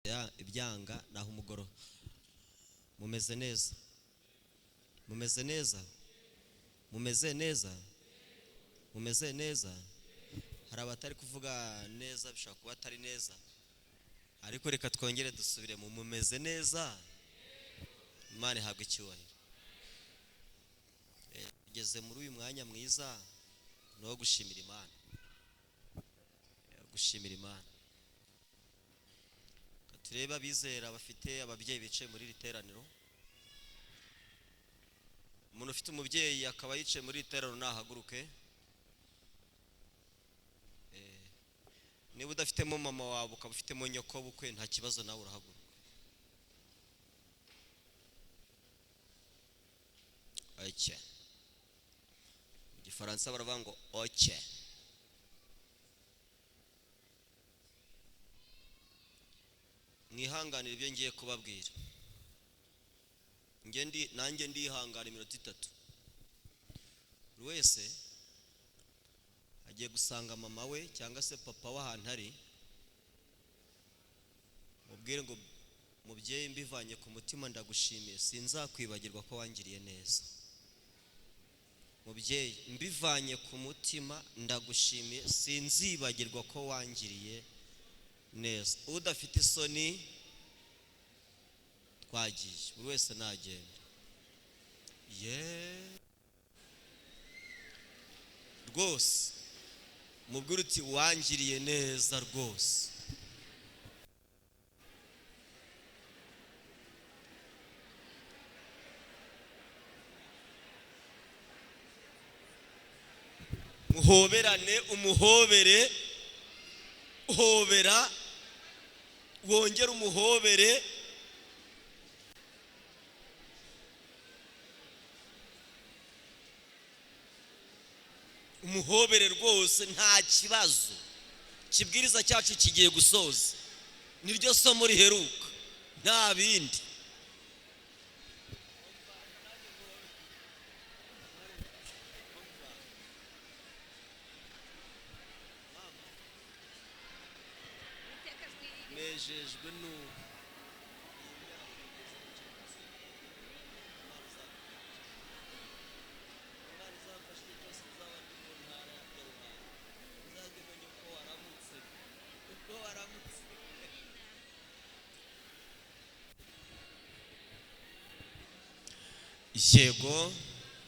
ibyanga naho umugoro. Mumeze neza, mumeze neza, mumeze neza, mumeze neza. Hari abatari kuvuga neza, bishaka kuba atari neza, ariko reka twongere dusubire mu mumeze neza. Imana ihabwe icyubahiro. Tugeze muri uyu mwanya mwiza no gushimira Imana, gushimira Imana. Tureba abizera bafite ababyeyi bicaye muri iri teraniro. Umuntu ufite umubyeyi akaba yicaye muri iri teraniro nahaguruke. Niba udafitemo mama wawe ukaba ufitemo nyoko bukwe, nta kibazo, nawe urahaguruka. Oke, mu Gifaransa baravuga ngo oke. Mwihanganire ibyo ngiye kubabwira. Nanjye ndihangana iminota 3. Buri wese agiye gusanga mama we cyangwa se papa w'ahantu ari, mubwire ngo mubyeyi, mbivanye ku mutima ndagushimiye, sinzakwibagirwa ko wangiriye neza. Mubyeyi, mbivanye ku mutima ndagushimiye, sinzibagirwa ko wangiriye neza. Udafite isoni twagiye, buri wese nagenda. Rwose mubwire uti wangiriye neza rwose. Muhoberane, umuhobere, hobera, wongere umuhobere. Umuhobere rwose, nta kibazo. Kibwiriza cyacu kigiye gusoza, niryo somo riheruka, nta bindi. Nejejwe n'ubu yego,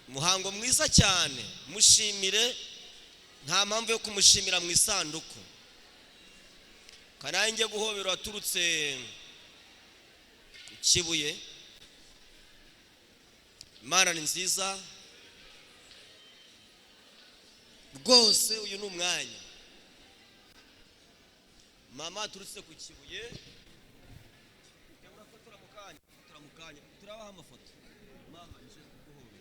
muhango mwiza cyane. Mushimire, nta mpamvu yo kumushimira mu isanduku. Kanange guhobera waturutse ku Kibuye. Imana ni nziza rwose. Uyu ni umwanya mama aturutse ku Kibuye. Urafotora mu kanya, turabaha amafoto. Mama nje kuguhobera.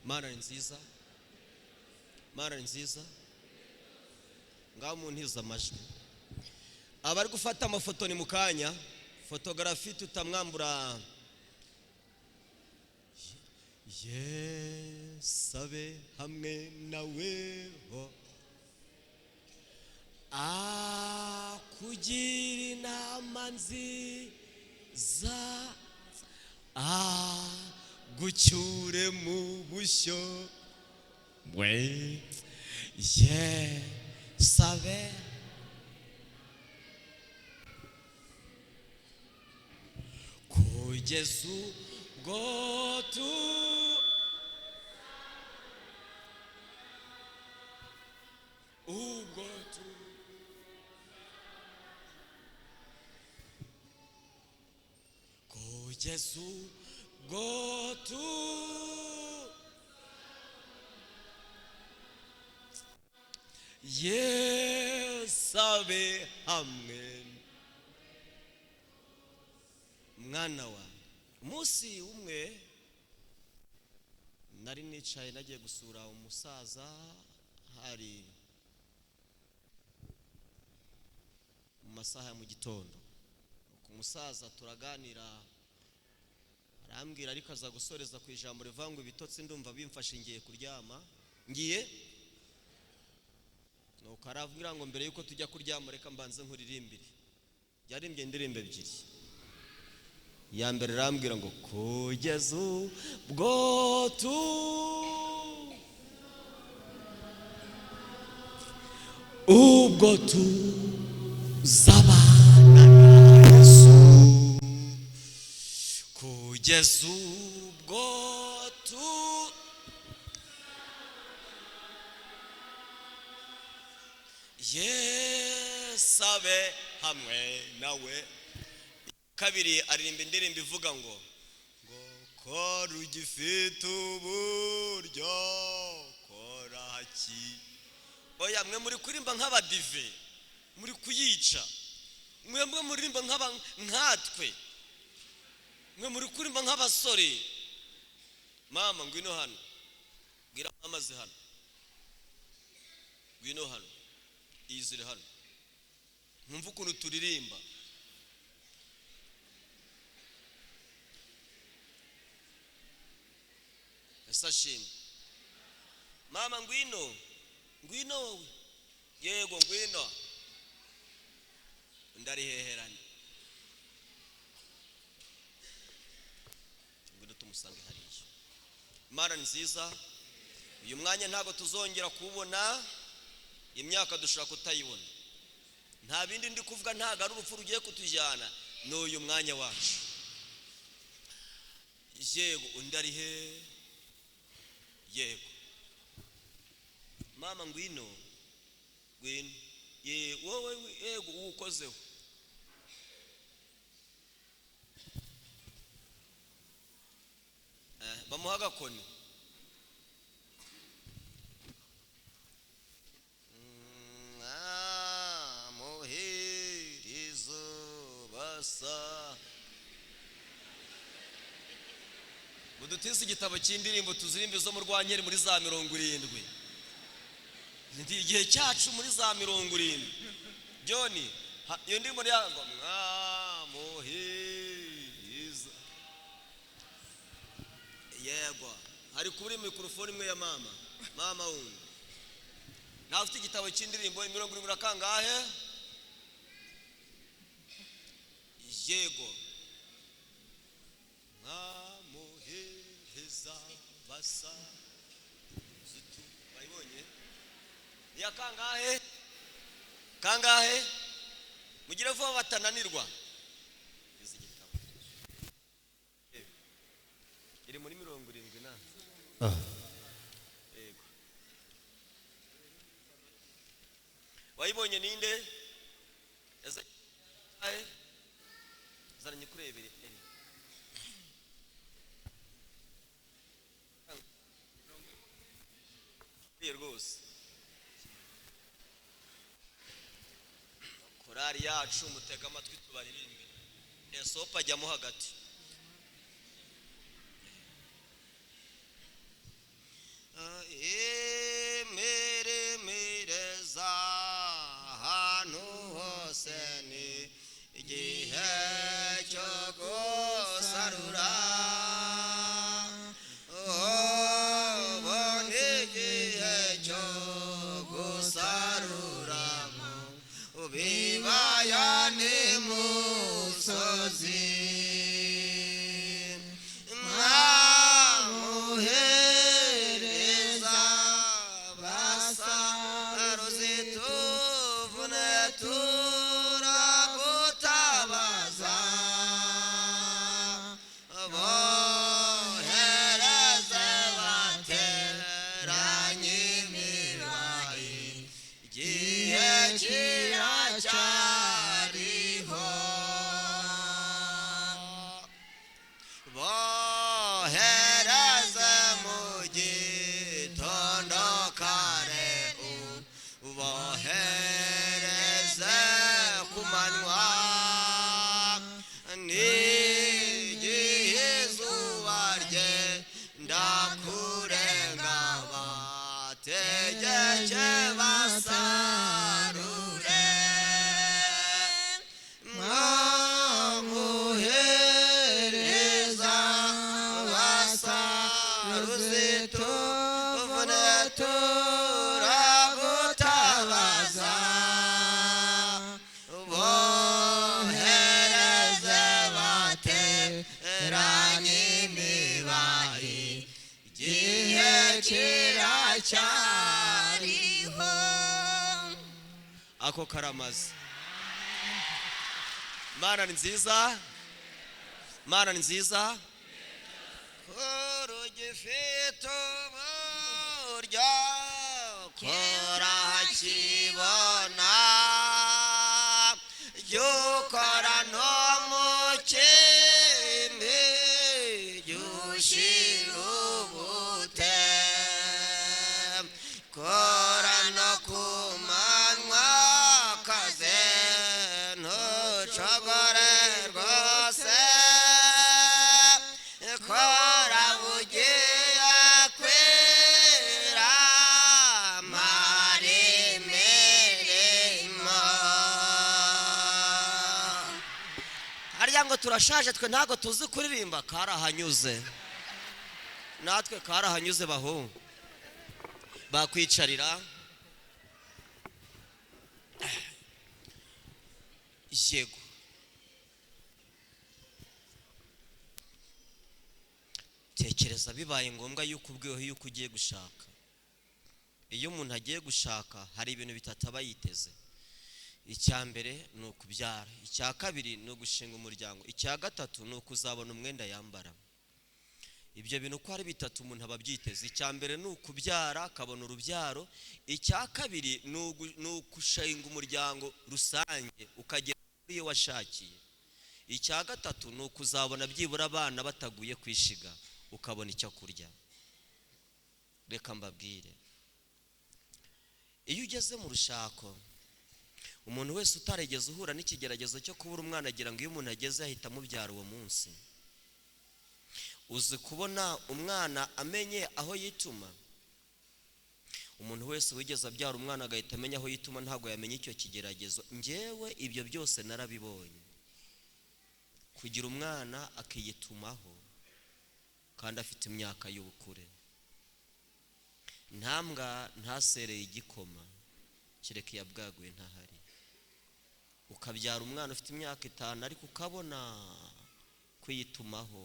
Mana ni nziza, Mana ni nziza. Ngaho muntiza amajwi. Abari gufata amafoto ni mukanya. Fotografi tutamwambura. Sabe hamwe naweho kugira inama nziza, gucyure mu bushyo we. Sabe kugeza ubwo kugeza ubwo Yesu abe hamwe. Mwana wa umunsi umwe nari nicaye nagiye gusura umusaza, hari mu masaha ya mu gitondo. Umusaza turaganira, arambwira ariko aza gusoreza ku ijambo rivuga ngo ibitotsi ndumva bimfashe ngiye kuryama. Nuko aravuga ngo mbere yuko tujya kuryama reka mbanze nkuririmbire. Yaririmbye indirimbo ebyiri. Ya mbere arambwira ngo kugeza ubwo tuzabana na Yesu, kugeza ubwo Yesu abe hamwe nawe. Kabiri aririmba indirimbo ivuga ngo kora ugifite uburyo kora haki. Oya, mwe muri kurimba nk'abadive, muri kuyica. Mwe muririmba nkatwe, mwe muri kurimba nk'abasore. Mama ngwino hano, bwira mama ze hano, ngwino hano, izire hano, mwumva ukuntu turirimba. Esashimwe. Mama ngwino, ngwino wowe. Yego ngwino. Ndari heheranye. Ngwino tumusange hariya. Imana nziza, uyu mwanya ntago tuzongera kubona, imyaka dushaka kutayibona. Nta bindi ndi kuvuga, ntago ari urupfu rugiye kutujyana, n'uyu mwanya wacu. Yego undari he. Yego mama ngwino, ngwino. Ye wowe yego ukozeho. Bamuha agakoni. Muhirizo basa. Udutize igitabo cy'indirimbo tuzirimbe zo mu Rwankeri muri za 70. Ndi igihe cyacu muri za 70. John, iyo ndimo yango muhirizo. Yego hari kuri mikrofone imwe ya mama. Mama wundi ntafite igitabo cy'indirimbo 70 kangahe? Yego muhiriza basa zitu. Bayibonye ya kangahe? Kangahe? Mugire vuba batananirwa. Izi gitabo iri muri 70 na. Yego wayibonye ninde? Zaranye kurebere rwose. Korari yacu mutega amatwi tubaririmbe. Esopa ajyamo hagati. Emeremereza ahantu hose ni igihe cyo gusarura. Bibaya n'imusozi mwamuhereza ubohereze mu gitondo kare ubohereze ku manywa n'igihe izuba ryenda kurenga bategeke basarure mwamuhereza basaruzi tuvune turagutabaza bohereze bateranye imibayi igihe kiracyariho. Ako karamaze. Mana ni nziza, Mana ni nziza. Kurugifite uburyo kurakibona yukora no mu kindi yushira ubute kora no ku manywa kaze ntucogore rwose kora bugiye kwira mari mirimo. Harya ngo turashaje twe ntago tuzi kuririmba, karahanyuze natwe karahanyuze baho bakwicarira. Yego tekereza bibaye ngombwa yuko ubwiho yuko ugiye gushaka. Iyo umuntu agiye gushaka hari ibintu bitatu aba yiteze. Icya mbere ni ukubyara, icya kabiri ni ugushinga umuryango, icya gatatu ni ukuzabona umwenda yambara. Ibyo bintu uko ari bitatu umuntu aba abyiteze. Icya mbere ni ukubyara akabona urubyaro, icya kabiri ni ugushinga umuryango rusange ukagera kuri iyo washakiye, icya gatatu ni ukuzabona byibura abana bataguye kwishiga ukabona icyo kurya. Reka mbabwire, iyo ugeze mu rushako umuntu wese utaregeze uhura n'ikigeragezo cyo kubura umwana agira ngo iyo umuntu ageze ahita amubyara uwo munsi. Uzi kubona umwana amenye aho yituma? Umuntu wese wigeze abyara umwana agahita amenya aho yituma ntago yamenye icyo kigeragezo. Njyewe ibyo byose narabibonye. Kugira umwana akiyitumaho kandi afite imyaka y'ubukure. Ntambwa ntasereye igikoma kireke yabwaguye ntahari. Ukabyara umwana ufite imyaka 5 ariko ukabona kwiyitumaho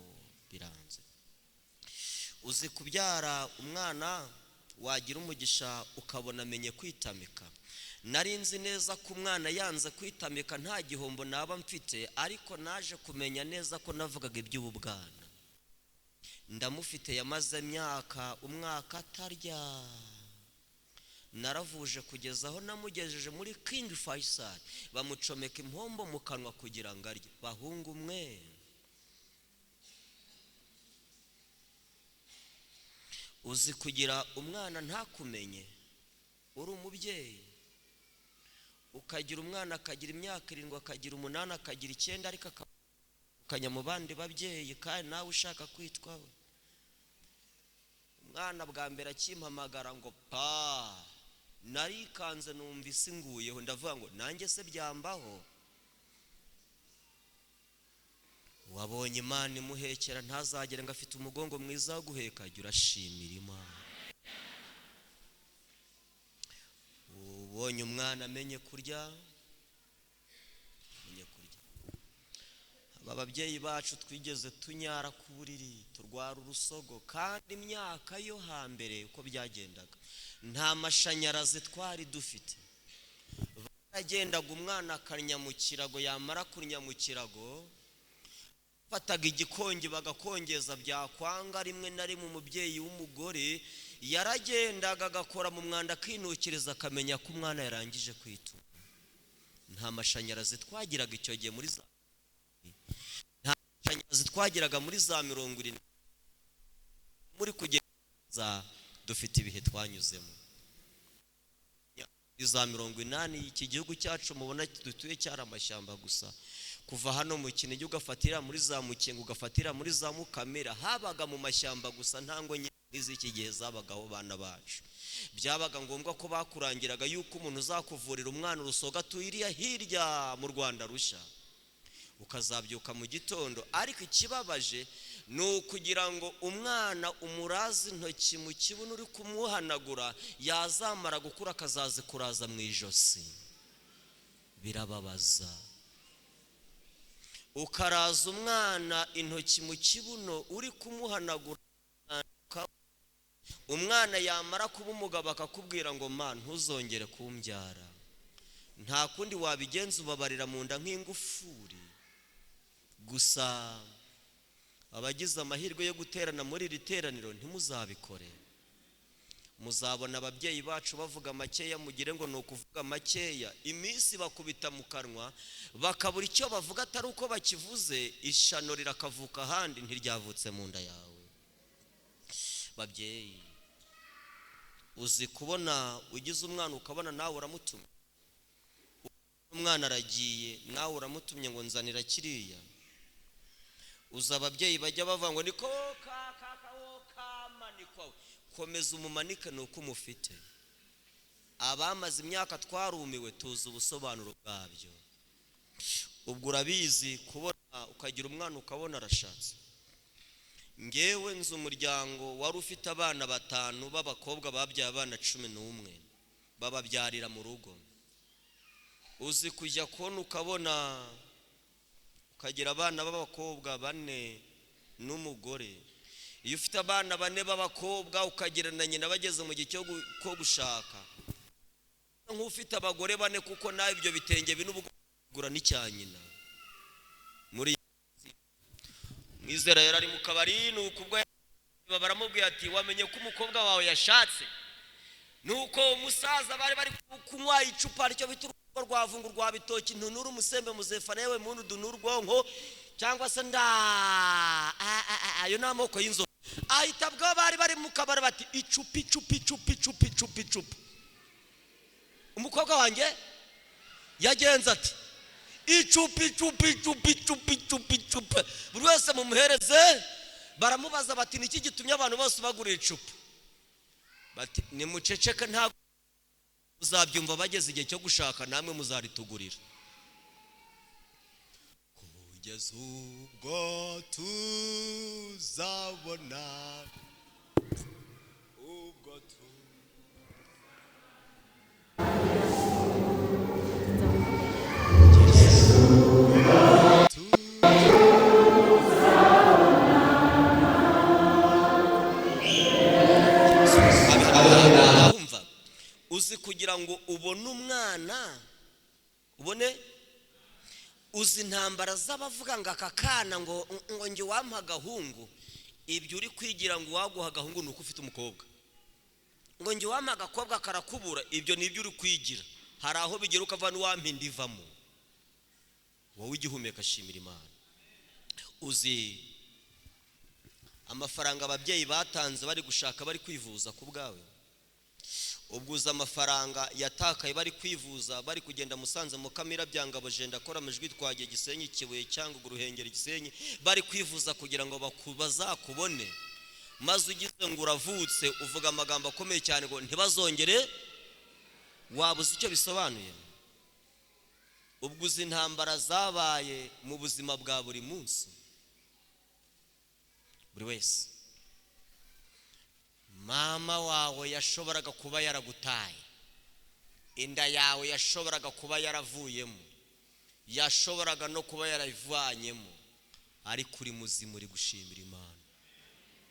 biranze. Uzi kubyara umwana wagira umugisha ukabona amenye kwitamika. Narinzi neza ko umwana yanze kwitamika nta gihombo naba mfite, ariko naje kumenya neza ko navugaga iby'ubu bwana. Ndamufite yamaze umwaka atarya. Naravuje kugeza aho namugejeje muri King Faisal bamucomeka impombo mu kanwa kugira ngo arye. Bahungu mwe, uzi kugira umwana ntakumenye uri umubyeyi, ukagira umwana akagira imyaka 7 akagira 8 akagira 9 ariko ukanya mu bandi babyeyi kandi nawe ushaka kwitwawe. Umwana bwa mbere akimpamagara ngo pa, narikanze numva isinguyeho ndavuga ngo nanjye se byambaho. Wabonye Imana imuhekera ntazagere ngo afite umugongo mwiza wo guheka, jya urashimira Imana. Ubonye umwana amenye kurya, aba babyeyi bacu twigeze tunyara ku buriri turwara urusogo, kandi imyaka yo hambere uko byagendaga nta mashanyarazi twari dufite. Baragendaga umwana akanya mu kirago, yamara kunya mu kirago fataga igikongi bagakongeza byakwanga. Rimwe na rimwe umubyeyi w'umugore yaragendaga agakora mu mwanda akinukiriza akamenya ko umwana yarangije kwituma. Nta mashanyarazi twagiraga icyo gihe muri za 70. muri kugeza dufite ibihe twanyuzemo za 80. Iki gihugu cyacu mubona dutuye cyari amashyamba gusa. Kuva hano mu Kinigi ugafatira muri za Mukenga ugafatira muri za Mukamira, habaga mu mashyamba gusa, ntango nk'iziki gihe zabagaho bana bacu. Byabaga ngombwa ko bakurangiraga yuko umuntu uzakuvurira umwana urusoga tuyiriya hirya mu Rwanda rushya, ukazabyuka mu gitondo. Ariko ikibabaje ni ukugira ngo umwana umurazi intoki mu kibuno uri kumuhanagura, yazamara gukura akazazi kuraza mu ijosi. Birababaza. Ukaraza umwana intoki mu kibuno uri kumuhanagura, umwana yamara kuba umugabo akakubwira ngo man ntuzongere kumbyara. Nta kundi wabigenza, ubabarira mu nda nk'ingufuri. Gusa abagize amahirwe yo guterana muri iri teraniro ntimuzabikore. Muzabona ababyeyi bacu bavuga makeya, mugire ngo ni ukuvuga makeya. Iminsi bakubita mu kanwa bakabura icyo bavuga atari uko bakivuze, ishano rirakavuka ahandi ntiryavutse mu nda yawe. Babyeyi, uzi kubona ugize umwana ukabona nawe uramutumye, umwana aragiye nawe uramutumye ngo nzanira kiriya. Uza ababyeyi bajya bavuga ngo niko kamanikwa, komeza umumanike ni uko umufite. Abamaze imyaka twarumiwe tuzi ubusobanuro bwabyo. Ubwo urabizi kubona ukagira umwana ukabona arashatse. Ngewe nzi umuryango wari ufite abana 5 b'abakobwa babyaye abana 11 bababyarira mu rugo. Uzi kujya kubona ukabona ukagira abana b'abakobwa 4 n'umugore. Iyo ufite abana 4 b'abakobwa ukagira na nyina bageze mu gihe cyo gushaka, nk'ufite abagore 4 kuko nawe ibyo bitenge binubugura n'icya nyina. Muri Mwizera yari mu kabari, nukubwo baramubwiye ati wamenye ko umukobwa wawe yashatse. Nuko umusaza bari kunywa icupa ryo bita urugo rwavungu rwa bitoki, ntunura umusembe muzefana yewe muntu dunura ubwonko cyangwa se ayo namoko y'inzoga. Ahita bwo bari mu kabari bati icupi. Umukobwa wanjye yagenze ati icupi. Buri wese mumuhereze. Baramubaza bati niki gitumye abantu bose bagura icupa? Bati ni muceceka, nta uzabyumva bageze igihe cyo gushaka namwe muzaritugurira. Kugeza ubwo tuzabona ubwo uzi kugira ngo ubone umwana, ubone uzi intambara z'abavuga ngo aka kana ngo njye wampa agahungu. Ibyo uri kwigira ngo waguha agahungu nuko ufite umukobwa. Ngo njye wampa agakobwa karakubura, ibyo nibyo uri kwigira. Hari aho bigera ukavana wampinda ivamo. Wowe igihumeka shimira Imana. Uzi amafaranga ababyeyi batanze bari gushaka bari kwivuza ku bwawe. Ubwuza amafaranga yatakaye bari kwivuza, bari kugenda Musanze Mukamira Byangabo Jenda akora amajwi twagiye Gisenyi Kibuye cyangwa Uruhengeri Gisenyi, bari kwivuza kugira ngo bazakubone. Maze ugize ngo uravutse uvuga amagambo akomeye cyane ngo ntibazongere. Wabuze icyo bisobanuye. Ubwuza intambara zabaye mu buzima bwa buri munsi. Buri wese, mama wawe yashoboraga kuba yaragutaye, inda yawe yashoboraga kuba yaravuyemo, yashoboraga no kuba yaravanyemo, ariko uri muzima uri gushimira Imana.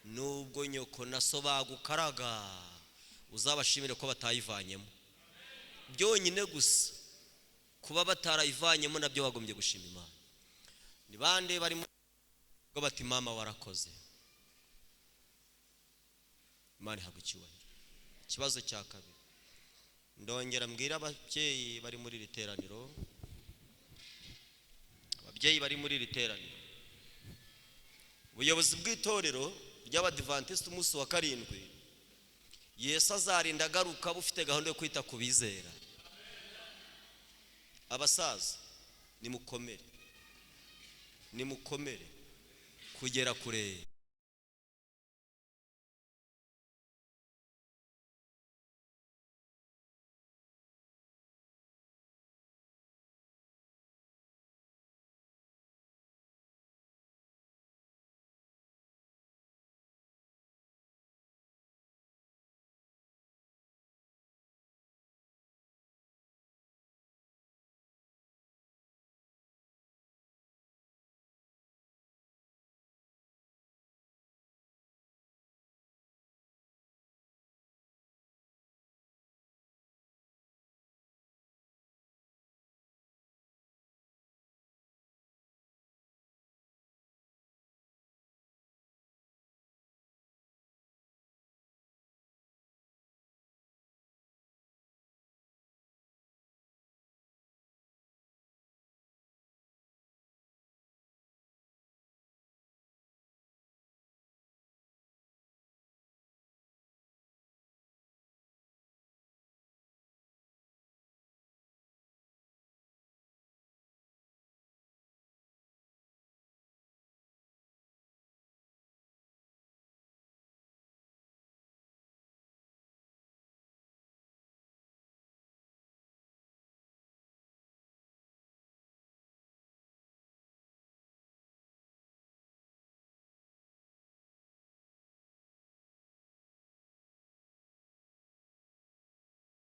Nubwo nyoko na so bagukaraga, uzabashimire ko batayivanyemo. Byonyine gusa kuba batarayivanyemo nabyo wagombye gushima Imana. Ni bande bari ngo bati mama warakoze. Imana ihabwe icyubahiro. Ikibazo cya kabiri, ndongera mbwira ababyeyi bari muri iri teraniro, ubuyobozi bw'itorero ry'Abadiventiste umunsi wa karindwi, Yesu azarinda agaruka bufite gahunda yo kwita ku bizera. Abasaza nimukomere kugera kure.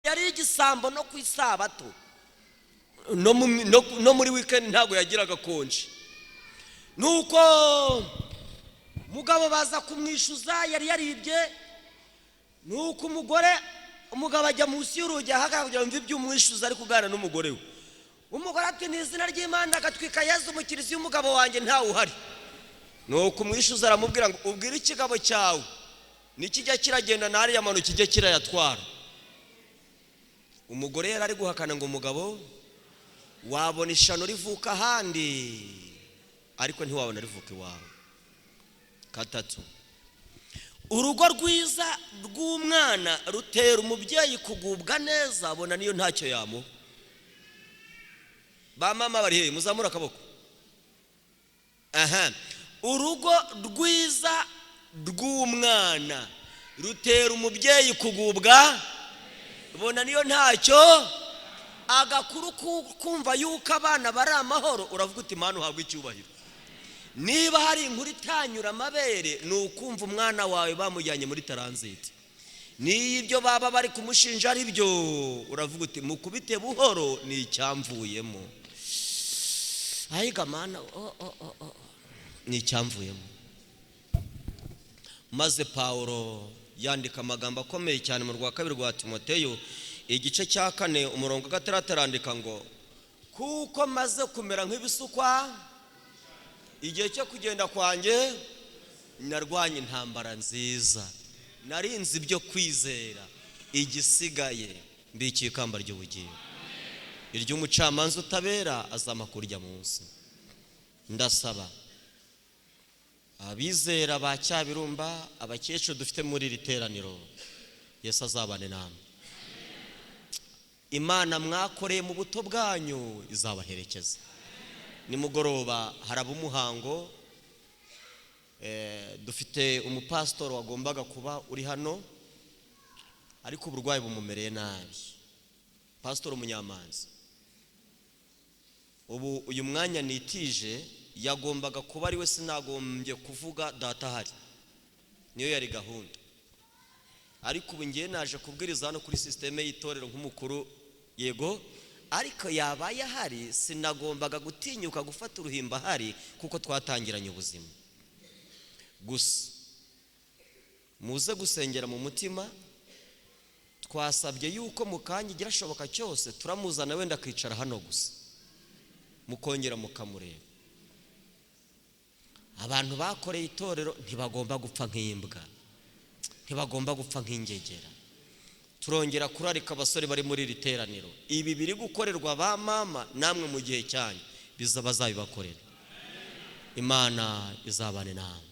Yari igisambo no ku isabato, no muri weekend ntago yagiraga konje. Nuko mugabo baza kumwishuza, yari yaribye. Nuko umugabo ajya munsi y'urugi ahagaze yumva iby'umwishuza ari kuganira n'umugore we. Umugore ati ni izina ry'Imana agatwika Yesu mu kiriziya umugabo wanjye ntawe uhari. Nuko umwishuza aramubwira ngo ubwire ikigabo cyawe nikijya kiragenda nari yamano kijye kirayatwara. Umugore yari ari guhakana ngo umugabo wabona ishano rivuka ahandi ariko ntiwabona rivuka iwawe. Gatatu, urugo rwiza rw'umwana rutera umubyeyi kugubwa neza, abona niyo ntacyo yamuha. Ba mama bari he? Muzamura akaboko. Urugo rwiza rw'umwana rutera umubyeyi kugubwa, bona niyo ntacyo. Agakuru kumva yuko abana bari amahoro, uravuga uti Imana uhabwe icyubahiro. Niba hari inkuru itanyura amabere, ni ukumva umwana wawe bamujyanye muri transit. N'ibyo baba bari kumushinja ari byo, uravuga uti mukubite buhoro ni icyamvuyemo. Ayiga Mana, ni icyamvuyemo. Maze Pawulo yandika amagambo akomeye cyane mu rwa kabiri rwa Timoteyo igice cya 4 umurongo 6 arandika ngo kuko maze kumera nk'ibisukwa igihe cyo kugenda kwanjye narwanye intambara nziza, narinze ibyo kwizera, igisigaye mbikiye ikamba ry'ubugingo. Iry'umucamanza utabera azama kurya munsi. Ndasaba abizera ba Cyabirumba, abakecuru dufite muri iri teraniro, Yesu azabane namwe. Imana mwakoreye mu buto bwanyu izabaherekeza. Nimugoroba haraba umuhango, dufite umupastor wagombaga kuba uri hano ariko uburwayi bumumereye nabi, Pastor Munyamanzi. Ubu uyu mwanya nitije yagombaga kuba ari we, sinagombye kuvuga data hari, niyo yari gahunda. Ariko ubu ngiye naje kubwiriza hano kuri systeme y'itorero nk'umukuru, yego, ariko yabaye ahari sinagombaga gutinyuka gufata uruhimba hari kuko twatangiranye ubuzima. Gusa muze gusengera mu mutima, twasabye yuko mukanya igirashoboka cyose turamuzana wenda kwicara hano gusa mukongera mukamureba. Abantu bakoreye itorero ntibagomba gupfa nk'imbwa, ntibagomba gupfa nk'ingegera. Turongera kurarika abasore bari muri iri teraniro, ibi biri gukorerwa ba mama namwe mu gihe cyanyu bizabazabibakorera. Imana izabane namwe.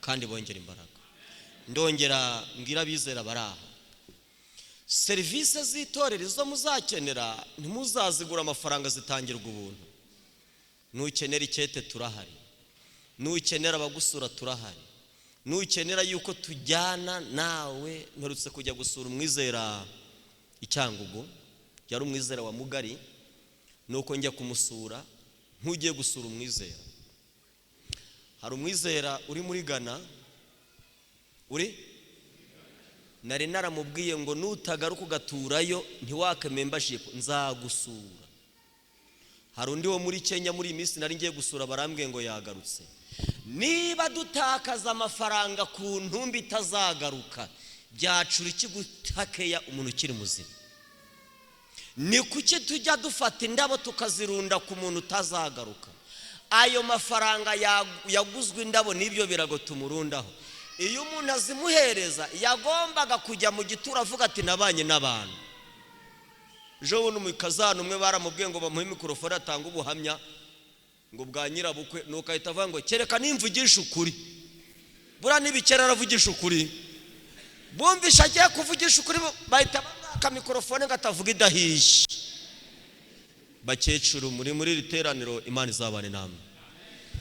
kandi bongera imbaraga. Ndongera ngira bizera baraha, serivisi z'itorero zo muzakenera ntimuzazigura amafaranga, zitangirwa ubuntu. Nukenera icyete turahari, nukenera abagusura turahari, nukenera yuko tujyana nawe. Mperutse kujya gusura umwizera Icyangugu, yari umwizera wa Mugari, nuko njya kumusura nk'ugiye gusura umwizera. Hari umwizera uri muri Ghana, nari naramubwiye ngo nutagaruka ugaturayo ntiwake membership nzagusura. Hari undi wo muri Kenya muri iminsi nari ngiye gusura, barambwiye ngo yagarutse. Niba dutakaza amafaranga ku ntumbi itazagaruka, byacura iki gutakeya umuntu ukiri muzima? Ni kuki tujya dufata indabo tukazirunda ku muntu utazagaruka? Ayo mafaranga yaguzwe indabo n'ibyo birago tumurundaho. Iyo umuntu azimuhereza yagombaga kujya mu gituro avuga ati nabanye n'abantu. Jo buno mukazana umwe baramubwiye ngo bamuhe mikrofone atanga ubuhamya ngo bwa nyirabukwe, nuko ahita avuga ngo kereka nimvugisha ukuri. Bura nibikera aravugisha ukuri. Bumvisha agiye kuvugisha ukuri bahita bamwaka mikrofone ngo atavuga idahishe. Bakecuru muri riteraniro, Imana izabane namwe.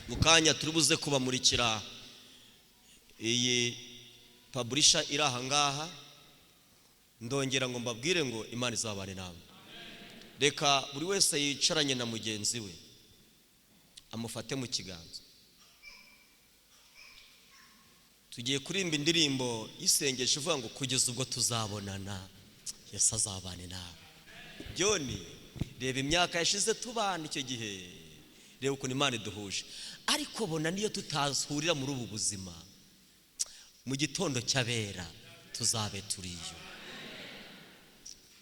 Mukanya turibuze kubamurikira iyi publisher iri aha ngaha. Ndongera ngo mbabwire ngo Imana izabane namwe. Reka buri wese yicaranye na mugenzi we amufate mu kiganza. Tugiye kurimba indirimbo y'isengesho ivuga ngo kugeza ubwo tuzabonana, Yesu azabane nawe. Byoni reba imyaka yashize tubana icyo gihe, reba ukuntu Imana iduhuje. Ariko bona niyo tutazhurira muri ubu buzima, mu gitondo cy'abera tuzabe turiyo.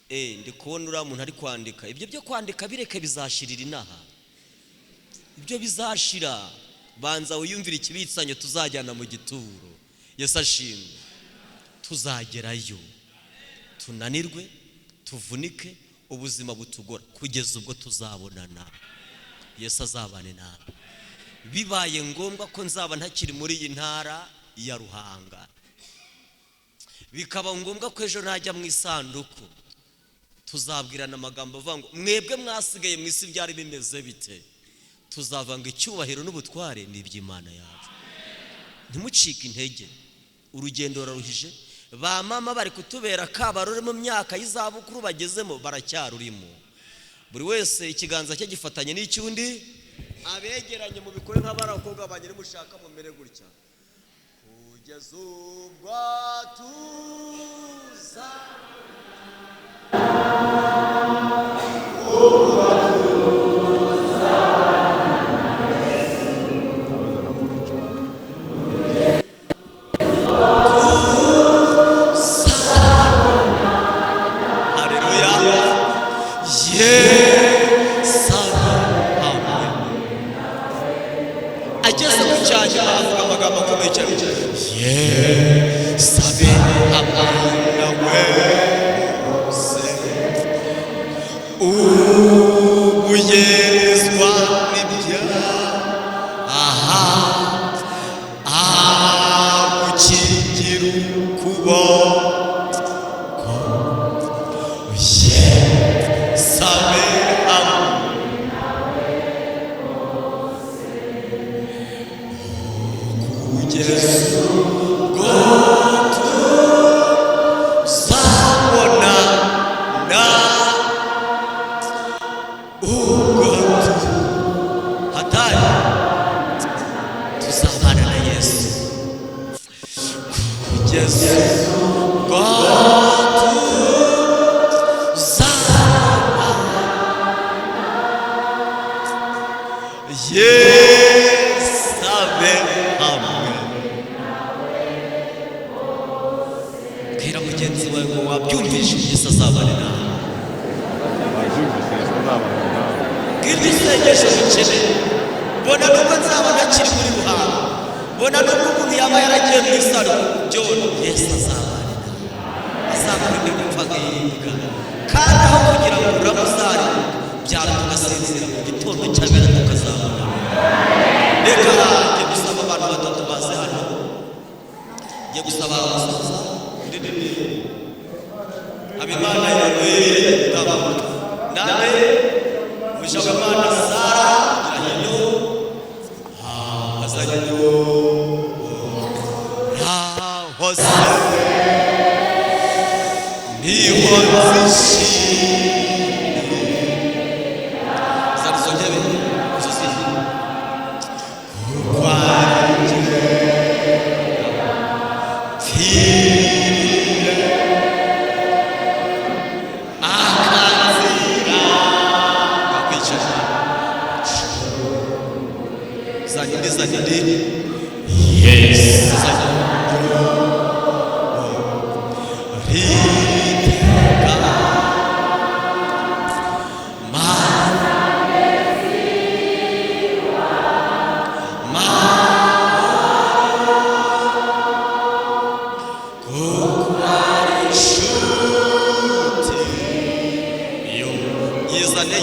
Ndi kubona uriya muntu ari kwandika. Ibyo byo kwandika bireke bizashirira inaha, ibyo bizashira. Banza wiyumvira ikibitsanyo tuzajyana mu gituro. Yesu ashimwe. Tuzagerayo tunanirwe, tuvunike, ubuzima butugora, kugeza ubwo tuzabonana. Yesu azabane nawe. Bibaye ngombwa ko nzaba ntakiri muri iyi ntara ya Ruhanga, bikaba ngombwa ko ejo najya mu isanduku, tuzabwirana amagambo avuga ngo mwebwe mwasigaye mu isi byari bimeze bite. Tuzavanga icyubahiro n'ubutware n'iby'Imana yacu. Ntimucike intege, urugendo raruhije. Ba mama bari kutubera kabarore mu myaka y'izabukuru bagezemo, baracyarurimo. Buri wese ikiganza cye gifatanye n'icyundi, abegeranye mu bikore nk'abarakobwa banyere mushaka mu mere gutya. Kugeza ubwo tuza ngiye gusaba Habimana yawe gutanga nane Mushabimana Sara Irahino azanyo hose niho nzishi Sarizongebe Susi kwanje Zanidi yes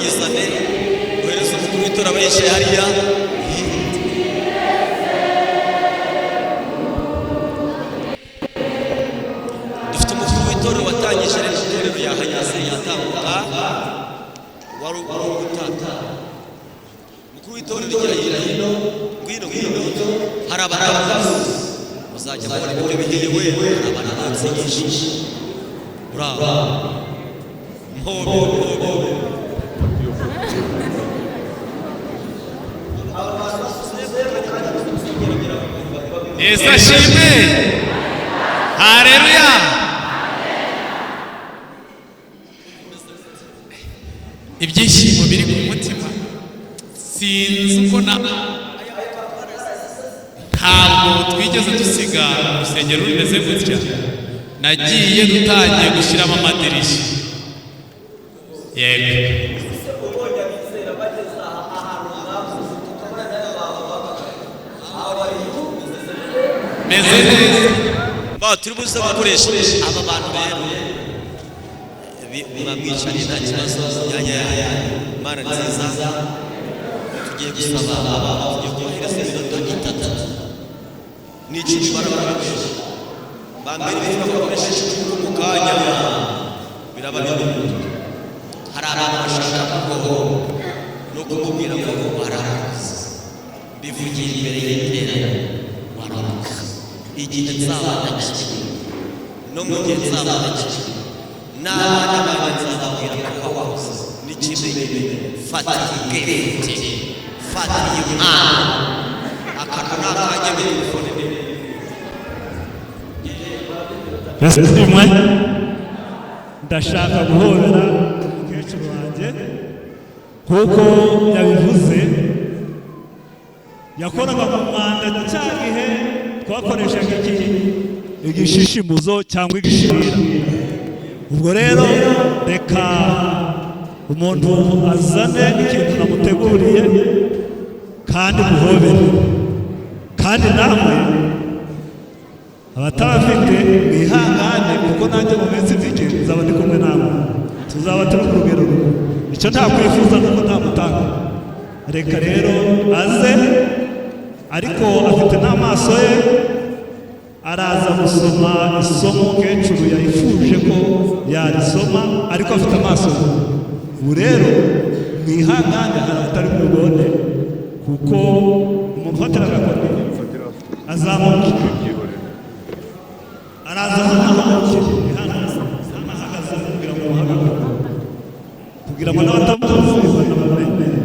yizane uhereza umukuru w'itora abayishe hariya dufite umukuru w'itora watangije itorero yahanyase yatambuka wari gutata umukuru w'itorero rya hino ngwino hari abantu uzajya muri ibyo bigenewe abantu batsigisha bravo mhobe Yesu ashimwe haleluya ibyishimo biri ku mutima sinzi uko ntabwo twigeze dusiga urusengero rumeze gutya nagiye dutangiye gushyiramo amadirishya yego meze neza turi buze gukoresha aba bantu rero bamwicariye nta kibazo yaya Mana nziza tugiye gusaba tugiye kohereza iminota itatu n'icumi barabakoresha bambere bakoresha mu kanya biraba hari abantu bashaka ko no kumubwira ngo barakoze bivugiye imbere y'iterana barakoze igihe nzabandakira no mu gihe nzabandakira n'abana banjye nzababwira ko wakoze n'ikindi fata ubwenge fata impano akantu n'akajya muri telefone Yasimwe ndashaka guhobera umukecuru wanjye kuko yabivuze yakoraga mu Rwanda cya gihe twakoreshaga igishishimuzo cyangwa igishirira ubwo rero reka umuntu azane ikintu namuteguriye kandi muhobere kandi namwe abatabafite mwihangane kuko nanjye mu minsi mike nzaba ndi kumwe namwe tuzaba turi ku rugero icyo ntakwifuza nuko ntamutanga reka rero aze ariko afite n'amaso ye araza gusoma isomo umukecuru yayifuje ko yarisoma ariko afite amaso ye ubu rero mwihangane hari abatari bubone kuko umufatira agakoni azamuka araza ahagaze kugira ngo muhagarare kugira ngo n'abatamuzi banamuremere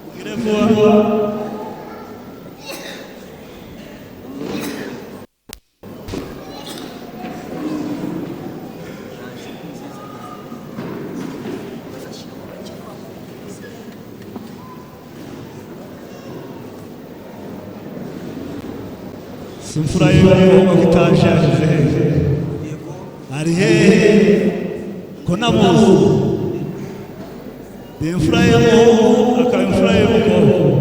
kugira vuba imfura y'umuhungu itaje ageze hehe ari hehe ko namuzi ni imfura y'umuhungu akaba imfura y'umukobwa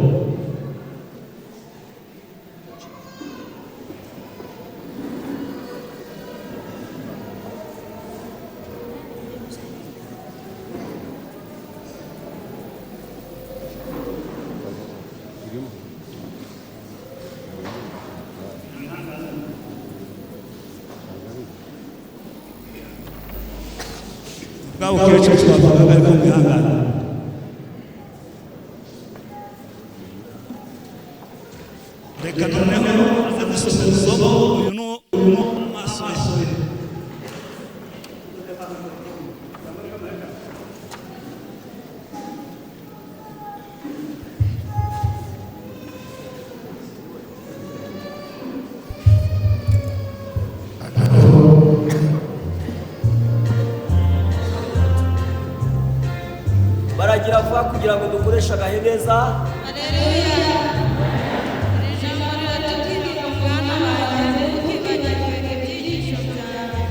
bwa bukecuru twavugaga ariko mwihangane. Reka noneho aze gusoma isomo. Uyu ni amaso ye. baragira vuba kugira ngo dukoreshe agahe neza. Haleluya. Ijambo riratubwira mwana wanjye ntukibagirwe ibyigisho byanjye,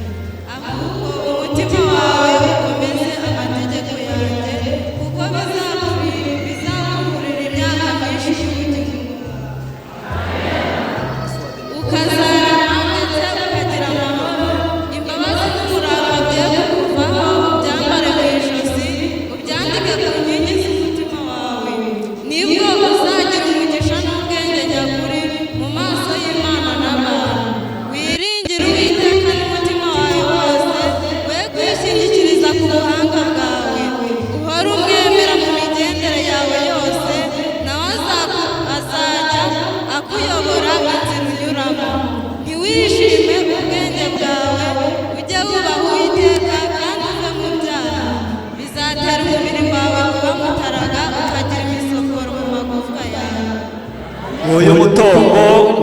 ahubwo umutima wawe ukomeze amategeko yanjye, kuko bizakurira imyaka myinshi y'ubugingo ukazarama ndetse ukagira amahoro. Imbabazi n'umurava bye kukuvaho, byambare mu ijosi, ubyandike ku nkingi z'umutima wawe. Nibwo uzagira umugisha n'ubwenge nyakuri mu maso y'Imana n'abantu. Wiringire Uwiteka n'umutima wawe wose, we kwishingikiriza ku buhanga bwawe. Uhore umwemera mu migendere yawe yose, nawe azajya akuyobora inzira unyuramo. Ntiwishime ubwenge bwawe, ujye wubaha Uwiteka kandi uve mu byaha. Bizatera umubiri wawe kuba mutaraga, ukagira imisokoro mu magufwa yawe.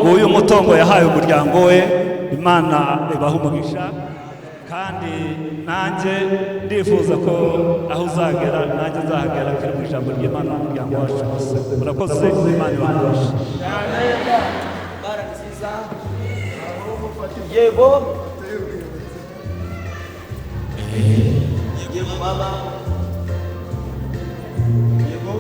Nguyu mutongo yahaye umuryango we. Imana ibaha umugisha, kandi nanjye ndifuza ko aho uzagera nanjye nzahagera kuri mu ijambo ry'Imana n'umuryango wacu wose. Murakoze. Imana ibahe. Bara nziza. Yego. Yego mama. Yego.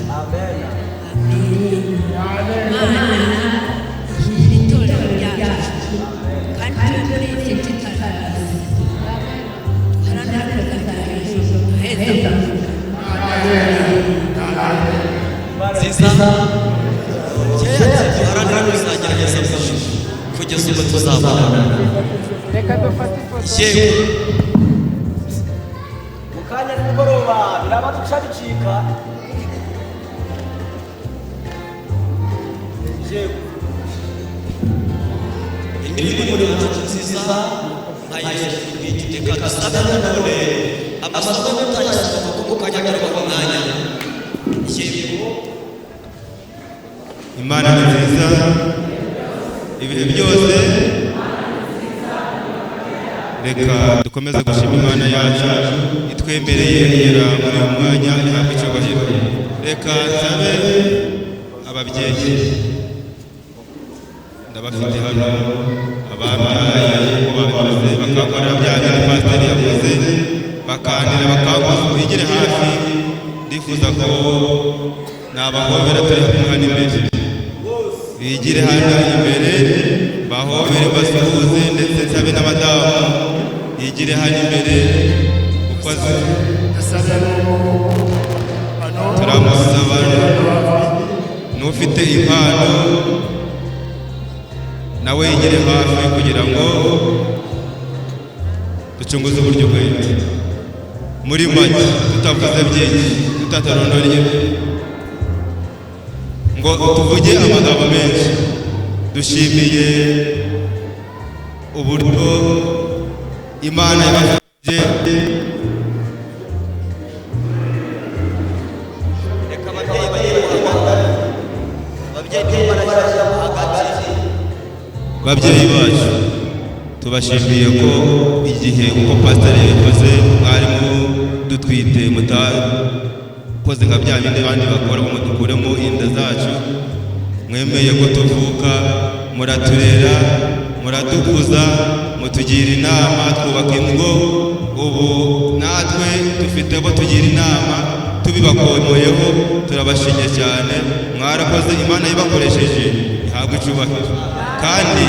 Amen. nziza kera duharanira kuzagerageza kugeza ubwo tuzabona. Yewe Mu kanya nimugoroba biraba duca bicika. Yego. imirimo muri batatu nziza nkayijeje reka dusabe nanone amasomo tutayasoma kuko kanyagirwa mu mwanya. Yego Imana ni nziza ibihe byose. Reka dukomeze gushima Imana yacu itwemereye kugera muri uyu mwanya ihabwa icyubahiro. Reka nsabe ababyeyi, ndabafite hano ababyaye ko bakoze bakakora bya bintu pasiteri yavuze, bakandira bakaguza bigire hafi. Ndifuza ko nabahobera turi kumwe hano imbere, bigire hano imbere bahobere basuhuze, ndetse nsabe n'abadamu yigire hano imbere ukoze. Turamusaba n'ufite impano nawe yigire hafi kugira ngo ducunguze uburyo bwite. Muri make tutavuze byinshi, tutatarondorye ngo tuvuge amagambo menshi, dushimiye uburyo Imana yabafashije. reka ababyeyi barashyira hagati. Babyeyi bacu tubashimiye ko igihe uko pasiteri yabivuze mwarimu dutwite mutakoze nka bya bindi abandi bakora ngo dukuremo inda zacu. Mwemeye ko tuvuka, muraturera, muradukuza, mutugira inama, twubaka ingo. Ubu natwe dufite abo tugira inama tubibakomoyeho. Turabashimye cyane, mwarakoze. Imana yibakoresheje ihabwa icyubahiro, kandi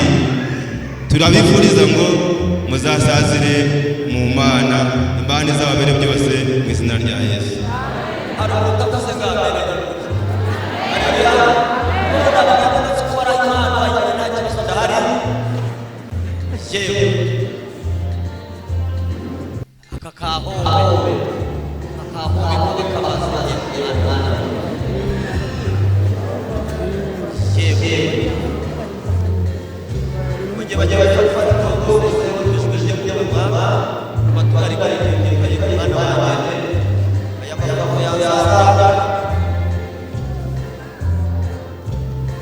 turabifuriza ngo muzasazire mu Mana. Imana izababere byose mu izina rya Yesu. hari umuntu utavuze bwa mbere haleluya ubona abagabo ko ari Imana bayibona nta kibazo ndahari yewe akakahombe kubi kabaza yewe mujye bajya bafata rwose bishwe by'abagaba batwari kare kare Imana wanjye ayamagambo yazaza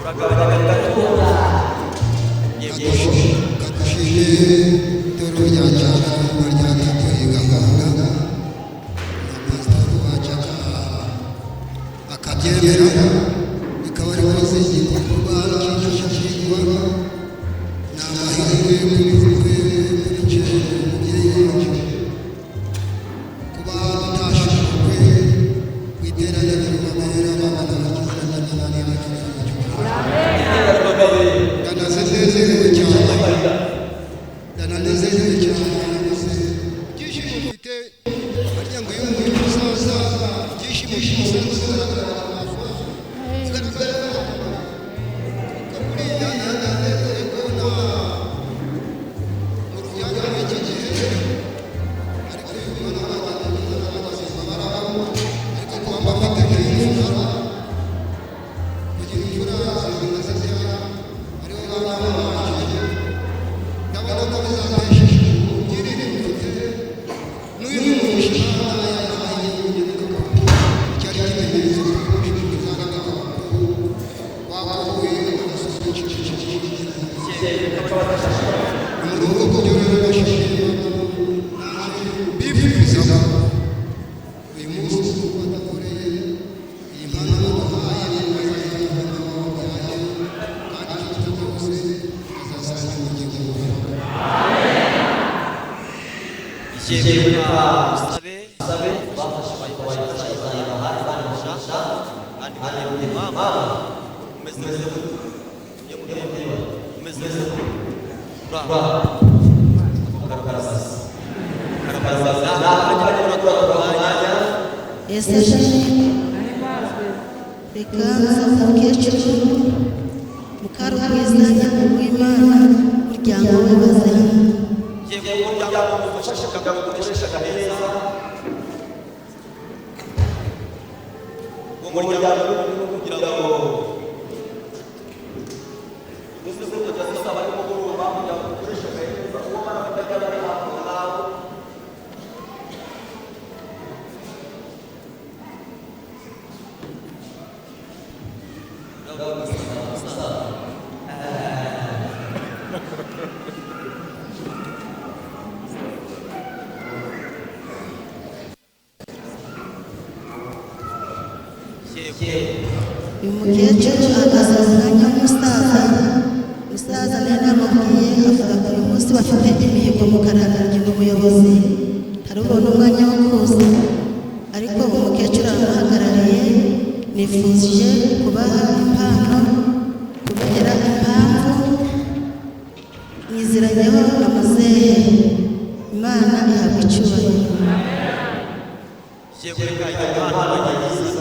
uragabanya gatatu kagushije toro ryacana ryatagiye gahanga amastaro wacaka akabyemera bikaba ari koze igikorwa cy'ishingwa n'amahirwe y'ubuzima bw'icyo gihe kuba utashijwe kwiterana n'amahera n'abana Dananezerewe cyane byishimo mfite harya ngo iyo umuntu musaza byishimo bigaragara kaburiya nananezere kubona mu ruyanga rw'iki gihe ariko uyu mwana w'abageze baraho ariko kuba bafite nk'imfura kugira imfura zizana ariho baba baje ndabona ko bizabashije ugirire mfite n'uyu mushinga yabaye cyari kimenyetso cy'ubushakashatsi wakuwe mu rugo kubyora bashije bifuza uyu munsi badakoreye iyi mpano bahaye Yebuka usabe bafasha bayibasha izayibahari banashasha kandi banyuye mama umeze neza yo kureba umeze neza ba karabasa ajya kurwanya ese reka mukecuru mukarubwiza w'Imana muryango we bazana yewe umuryango ufasha kagabo gukoresha neza umuryango kugira ngo uzuze kujya saba ariko kurumba kugira ngo ukoreshe neza uwo mara bakajya bari hafi yawe uyu mukecuru agaza umwanya w'umusaza nari namubwiye avuga ko uyu munsi bafite imihigo mu kararage mu buyobozi harubona umwanya wo kuza ariko umukecuru aramuhagarariye nifuje kubaha impano kubera impamvu mwiziranyeho amazehe Imana ihabwa icyubahiro yewe kajya Imana bayigize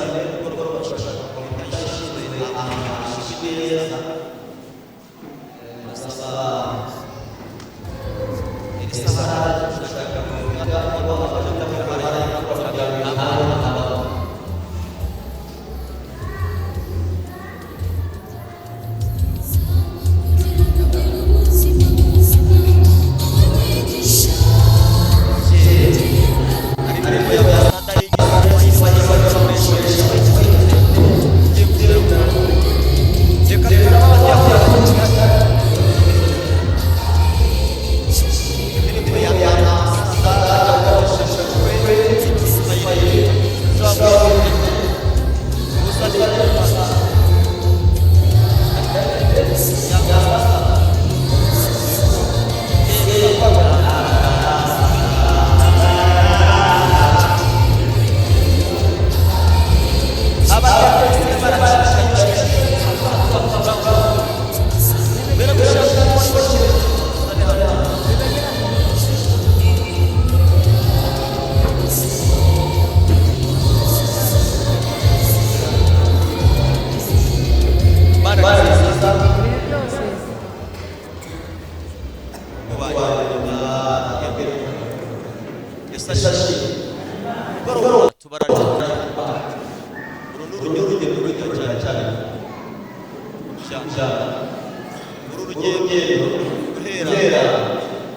urugendo guhera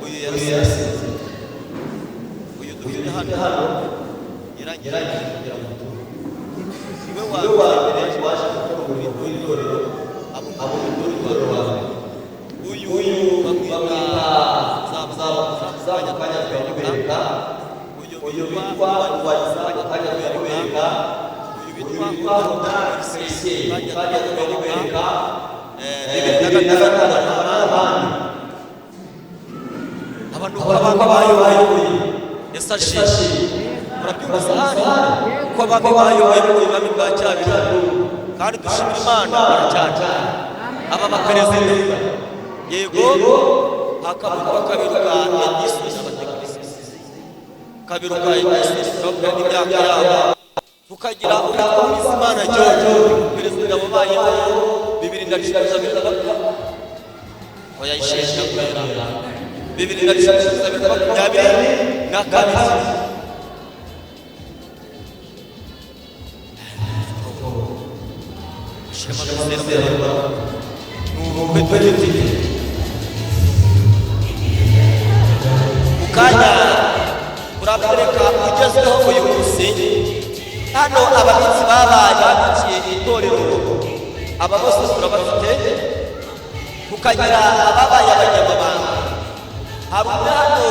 uyu yarasize uyu dufite hano irangira kugera mu iwe wawe waje gukora umurimo w'itorero abo itorero wawe uyu bamwita zabanya kanya kwereka uyu bitwa wazanya kanya kwereka uyu bitwa kanya kwereka abantu bayoboye esashi murabyumva hano ko abami bayoboye mu bwami bwa cyabira kandi dushimira Imana baracyane aba baperezida yego hakabuka kabiruka y'isubiza abatekinisiye kabiruka y'isubiza imyaka yabo tukagira ubuyobozi Imana Jojo perezida wabayeho 2012 oya ishesha kwera 2012 na kabiri shema bisera n'ubukwe twete ukanya urabereka ugezweho uyu munsi hano ababitsi babaye babikiye itorero aba bose turabafite tukagira ababaye abanyamabanga hari hano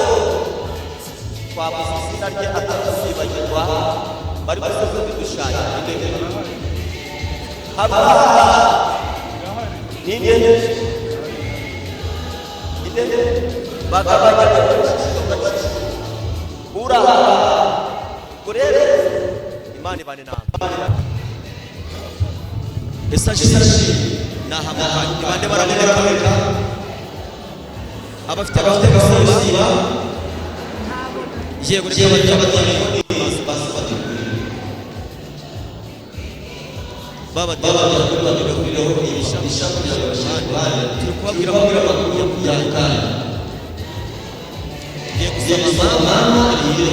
twabuze izina rye atarasibagirwa bari gusoza kudushanya hari n'intebe bagabanya uraha kurere Imana ibane nawe esashi nahamahanye bande baraboneka abafite gusiba yego ry'abatari baba bakuriho ibishamisha turi kubabwira bakuyakana ye gusaba mama iyo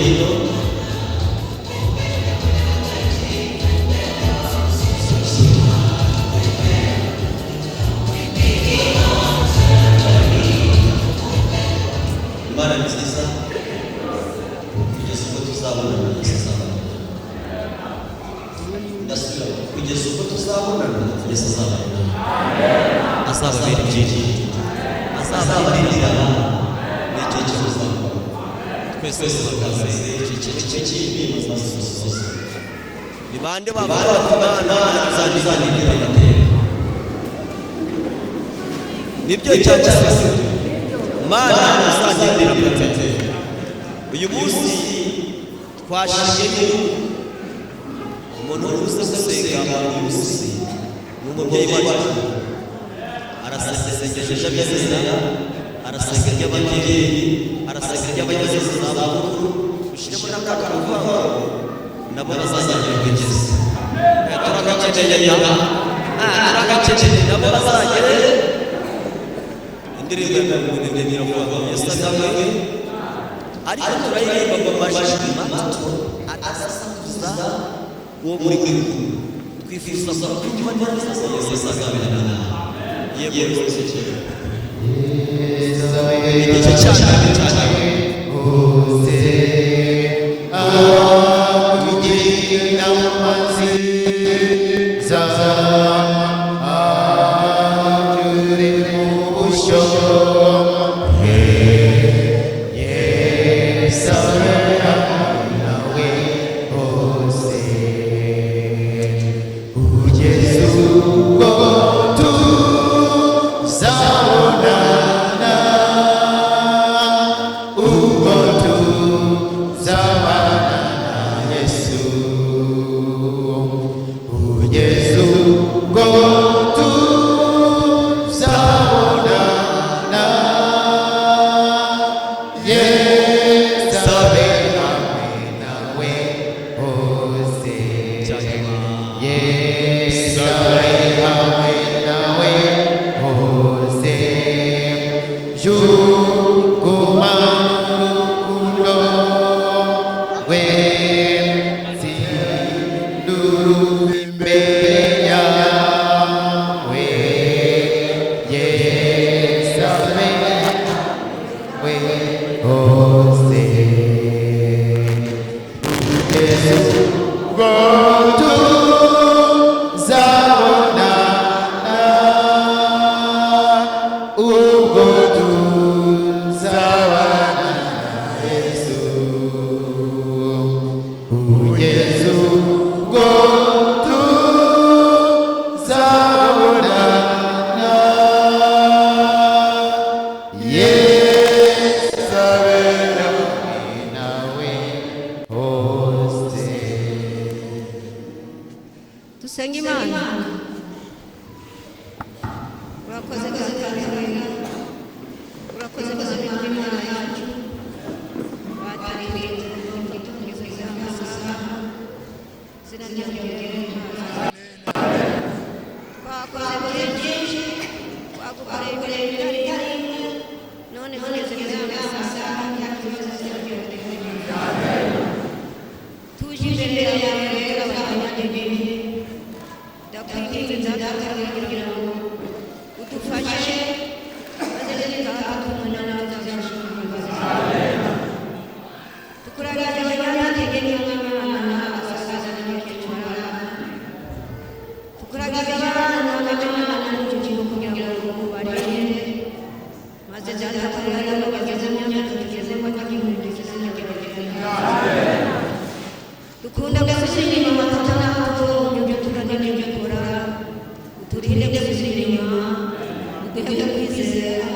Imana nziza kugeza ubwo tuzabonana ndasubira kugeza ubwo tuzabonana kugeza azababera ibyiringiro azabarindirana n'icyo kibazo twese tuhagaze iki cy'imana ni bande babana bazanira nibyo cyangwa Mana azagendera mutete uyu munsi twashimye umuntu uruze gusenga uyu munsi n'umubyeyi wacu arasengesha by'abizera arasenga ry'ababyeyi arasenga ry'abageze mu zabukuru ushyiremo n'akaruhuko nabo bazagendera ubwigeze turagakeneye nabo bazagere indirimbo y'imirongo y'isazamwe ariko turayiririmba mu majwi mato adasakuza uwo muri twifuza kuba neza y'isazamwe yego igice cyane hose kugira amazi Yeah. maze datakorera bageze mu myaka tugeze mu bagihumuriza n'imyaka dukunda gusubira inyuma tutanaho ibyo tugana n'ibyo dukora uturinde gusubira inyuma uduhe kwizera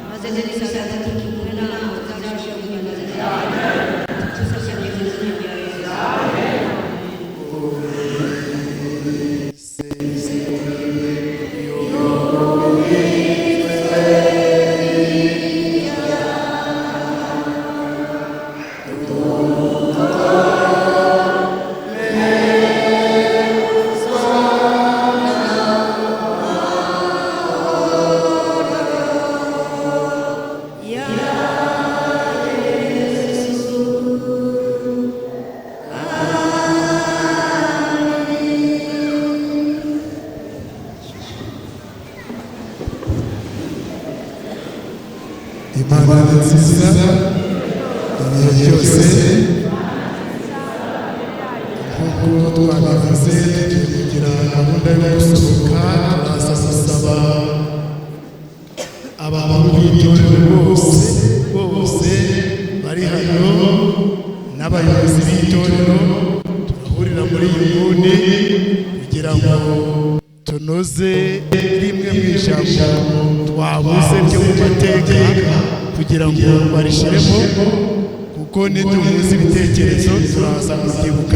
maze n'isaha tukikure nawe uzabasha kugenda tuzashyira mu izina rya Yesu. Imana ni nziza ibihe byose nk'uko twabivuze tugiye kugira gahunda yo gusohoka turaza gusaba abantu b'itorero bose bari hano n'abayobozi b'itorero turahurira muri iyi nguni kugira ngo tunoze rimwe mu ijambo twabuze ryo mu mateka kugira ngo barishiremo kuko nitumuzi ibitekerezo turaza kubyibuka.